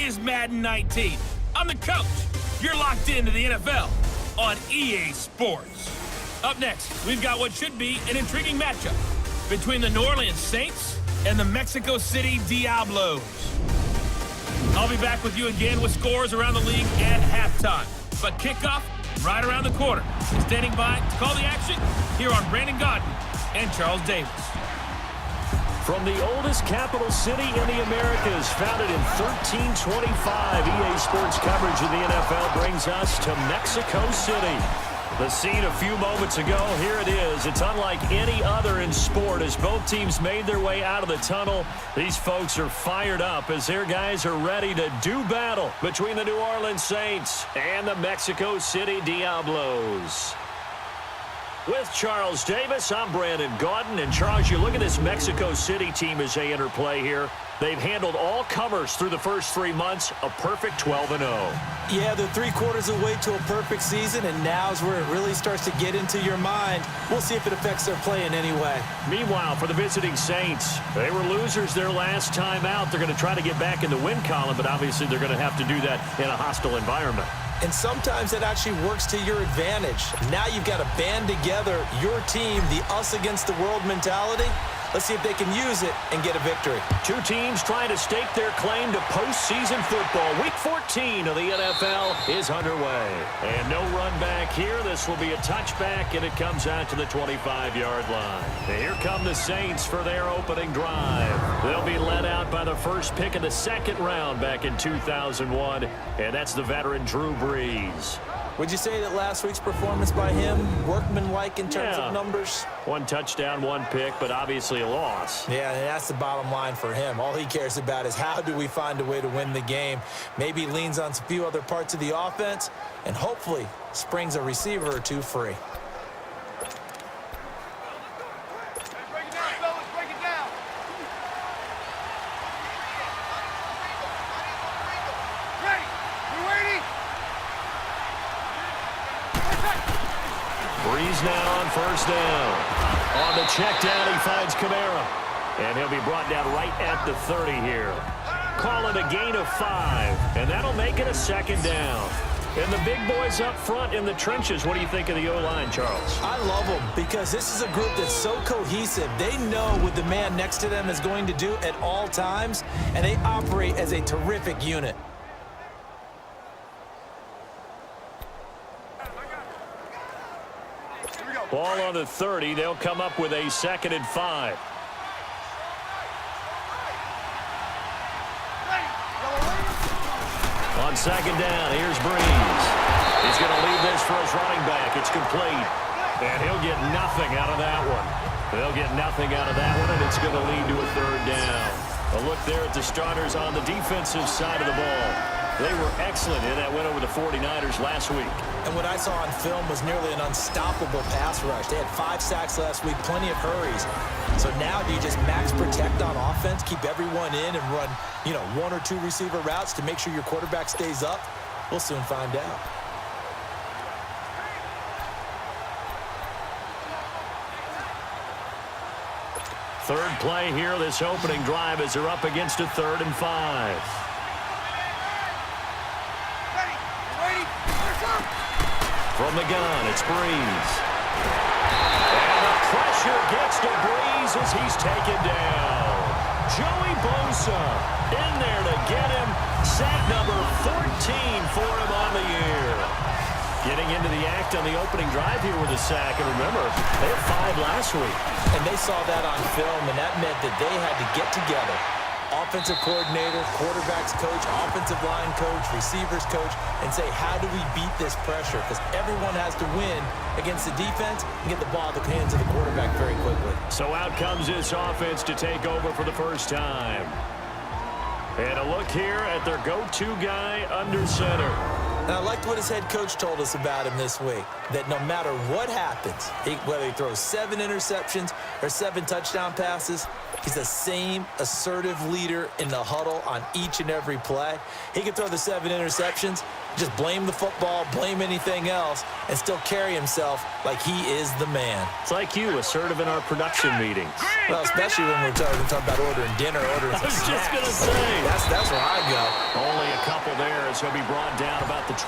is Madden 19. I'm the coach. You're locked into the NFL on EA Sports. Up next, we've got what should be an intriguing matchup between the New Orleans Saints and the Mexico City Diablos. I'll be back with you again with scores around the league at halftime. But kickoff right around the corner. Standing by to call the action here on Brandon Gaudin and Charles Davis. From the oldest capital city in the Americas, founded in 1325, EA Sports coverage of the NFL brings us to Mexico City. The scene a few moments ago, here it is. It's unlike any other in sport as both teams made their way out of the tunnel. These folks are fired up as their guys are ready to do battle between the New Orleans Saints and the Mexico City Diablos. With Charles Davis, I'm Brandon Gaudin. And Charles, you look at this Mexico City team as they enter play here. They've handled all comers through the first 3 months, a perfect 12-0. Yeah, they're 3/4 of the way to a perfect season, and now's where it really starts to get into your mind. We'll see if it affects their play in any way. Meanwhile, for the visiting Saints, they were losers their last time out. They're going to try to get back in the win column, but obviously they're going to have to do that in a hostile environment. And sometimes that actually works to your advantage. Now you've got to band together your team, the us against the world mentality. Let's see if they can use it and get a victory. Two teams trying to stake their claim to postseason football. Week 14 of the NFL is underway. And no run back here. This will be a touchback, and it comes out to the 25-yard line. And here come the Saints for their opening drive. They'll be led out by the first pick of the second round back in 2001, and that's the veteran Drew Brees. Would you say that last week's performance by him, workmanlike in terms of numbers? One touchdown, one pick, but obviously a loss. Yeah, and that's the bottom line for him. All he cares about is how do we find a way to win the game. Maybe leans on a few other parts of the offense, and hopefully springs a receiver or two free. Brees now on first down. On the check down, he finds Kamara. And he'll be brought down right at the 30 here. Call it a gain of 5, and that'll make it a second down. And the big boys up front in the trenches, what do you think of the O-line, Charles? I love them because this is a group that's so cohesive. They know what the man next to them is going to do at all times, and they operate as a terrific unit. Ball on the 30. They'll come up with a 2nd and 5. On second down, here's Brees. He's going to leave this for his running back. It's complete. And he'll get nothing out of that one. They'll get nothing out of that one, and it's going to lead to a 3rd down. A look there at the starters on the defensive side of the ball. They were excellent in that win over the 49ers last week. And what I saw on film was nearly an unstoppable pass rush. They had 5 sacks last week, plenty of hurries. So now do you just max protect on offense, keep everyone in, and run, 1 or 2 receiver routes to make sure your quarterback stays up? We'll soon find out. Third play here, this opening drive as they're up against a 3rd and 5. From the gun, it's Brees. And the pressure gets to Brees as he's taken down. Joey Bosa in there to get him. Sack number 14 for him on the year. Getting into the act on the opening drive here with a sack. And remember, they had 5 last week. And they saw that on film, and that meant that they had to get together. Offensive coordinator, quarterbacks coach, offensive line coach, receivers coach, and say, how do we beat this pressure? Because everyone has to win against the defense and get the ball in the hands of the quarterback very quickly. So out comes this offense to take over for the first time. And a look here at their go-to guy under center. And I liked what his head coach told us about him this week, that no matter what happens, whether he throws 7 interceptions or 7 touchdown passes, he's the same assertive leader in the huddle on each and every play. He can throw the 7 interceptions, just blame the football, blame anything else, and still carry himself like he is the man. It's like you, assertive in our production meetings. Well, especially when we're talking about ordering dinner, ordering some snacks. I was just going to say. That's where I go. Only a couple there as he'll be brought down about the 28.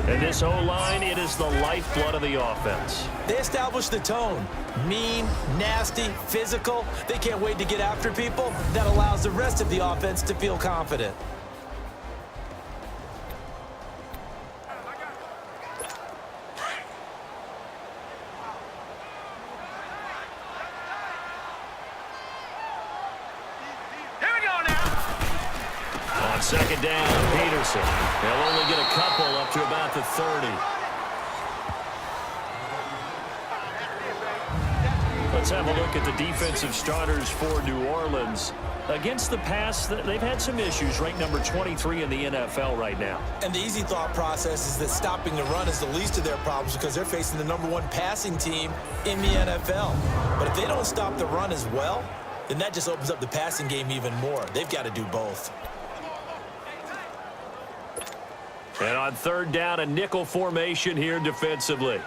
And this O-line, it is the lifeblood of the offense. They establish the tone. Mean, nasty, physical. They can't wait to get after people. That allows the rest of the offense to feel confident. On second down, Peterson. They'll only get a couple up to about the 30. Let's have a look at the defensive starters for New Orleans. Against the pass, they've had some issues, ranked number 23 in the NFL right now. And the easy thought process is that stopping the run is the least of their problems because they're facing the number 1 passing team in the NFL. But if they don't stop the run as well, then that just opens up the passing game even more. They've got to do both. And on third down, a nickel formation here defensively.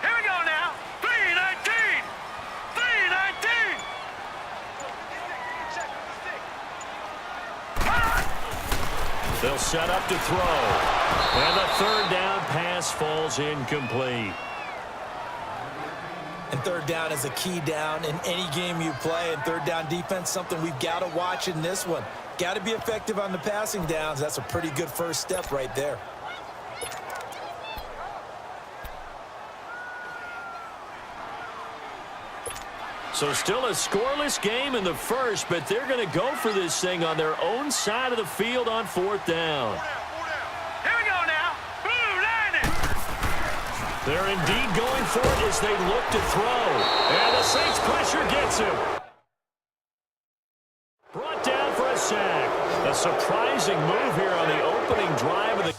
Here we go now. 3-19. 3-19. They'll set up to throw. And the third down pass falls incomplete. And third down is a key down in any game you play. And third down defense, something we've got to watch in this one. Got to be effective on the passing downs. That's a pretty good first step right there. So still a scoreless game in the first, but they're going to go for this thing on their own side of the field on fourth down. Here we go now. Blue Lightning. They're indeed going for it as they look to throw. And the Saints pressure gets him. Brought down for a sack. A surprising move here on the opening drive of the